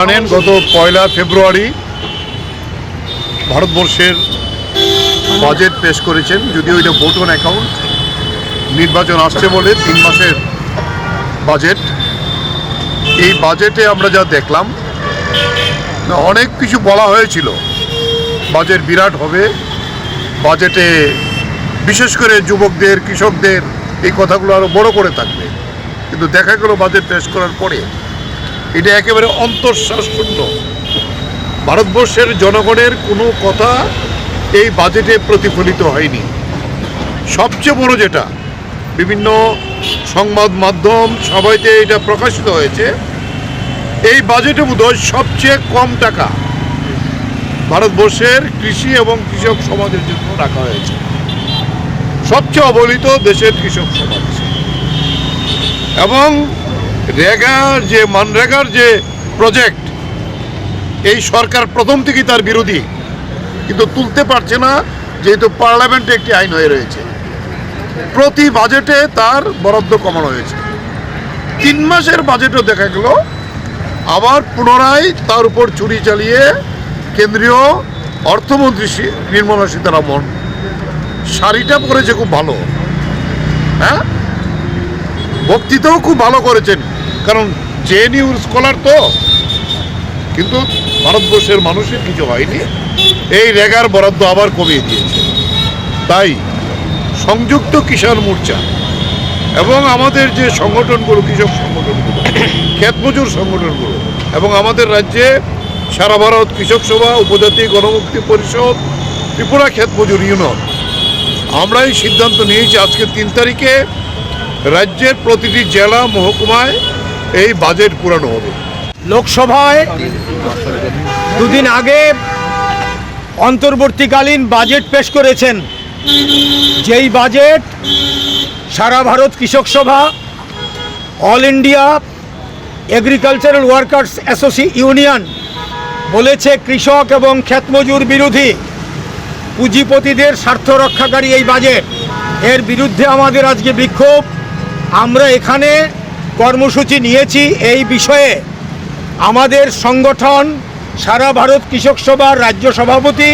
জানেন গত 1 ফেব্রুয়ারি ভারতবর্ষের বাজেট পেশ করেছেন। যদিও এটা ভোট অন অ্যাকাউন্ট, নির্বাচন আসছে বলে 3 মাসের বাজেট। এই বাজেটে আমরা যা দেখলাম, অনেক কিছু বলা হয়েছিল বাজেট বিরাট হবে, বাজেটে বিশেষ করে যুবকদের, কৃষকদের এই কথাগুলো আরও বড় করে থাকবে। কিন্তু দেখা গেল বাজেট পেশ করার পরে এটা একেবারে অন্তঃশ্বাস শূন্য। ভারতবর্ষের জনগণের কোনো কথা এই বাজেটে প্রতিফলিত হয়নি। সবচেয়ে বড় যেটা, বিভিন্ন সংবাদ মাধ্যম সবাইতে এটা প্রকাশিত হয়েছে, এই বাজেটে বোধহয় সবচেয়ে কম টাকা ভারতবর্ষের কৃষি এবং কৃষক সমাজের জন্য রাখা হয়েছে। সবচেয়ে অবহেলিত দেশের কৃষক সমাজ। এবং মানরেগার যে প্রজেক্ট, এই সরকার প্রথম থেকেই তার বিরোধী, কিন্তু তুলতে পারছে না, যেহেতু পার্লামেন্টে একটি আইন হয়ে রয়েছে। প্রতি বাজেটে তার বরাদ্দ কমানো হয়েছে। 3 মাসের বাজেটও দেখা গেল আবার পুনরায় তার উপর চুরি চালিয়ে কেন্দ্রীয় অর্থমন্ত্রী নির্মলা সীতারামন শাড়িটা পরেছে খুব ভালো, হ্যাঁ, বক্তৃতাও খুব ভালো করেছেন, কারণ জেএনইউর স্কলার তো। কিন্তু ভারতবর্ষের মানুষের কিছু হয়নি, এই রেগার বরাদ্দ আবার কমিয়ে দিয়েছে। তাই সংযুক্ত কিষাণ মোর্চা এবং আমাদের যে সংগঠনগুলো, কৃষক সংগঠনগুলো, ক্ষেত মজুর সংগঠনগুলো, এবং আমাদের রাজ্যে সারা ভারত কৃষক সভা, উপজাতি গণমুক্তি পরিষদ, ত্রিপুরা ক্ষেত মজুর ইউনিয়ন, আমরা এই সিদ্ধান্ত নিয়েছি আজকে 3 তারিখে রাজ্যের প্রতিটি জেলা মহকুমায় এই বাজেট পুরানো হবে। লোকসভায় দুদিন আগে অন্তর্বর্তীকালীন বাজেট পেশ করেছেন, যেই বাজেট সারা ভারত কৃষক সভা, all India agricultural workers union বলেছে কৃষক এবং ক্ষেতমজুর বিরোধী, পুঁজিপতিদের স্বার্থ রক্ষাকারী এই বাজেট। এর বিরুদ্ধে আমাদের আজকে বিক্ষোভ। আমরা এখানে কর্মসূচি নিয়েছি এই বিষয়ে। আমাদের সংগঠন সারা ভারত কৃষক সভার রাজ্য সভাপতি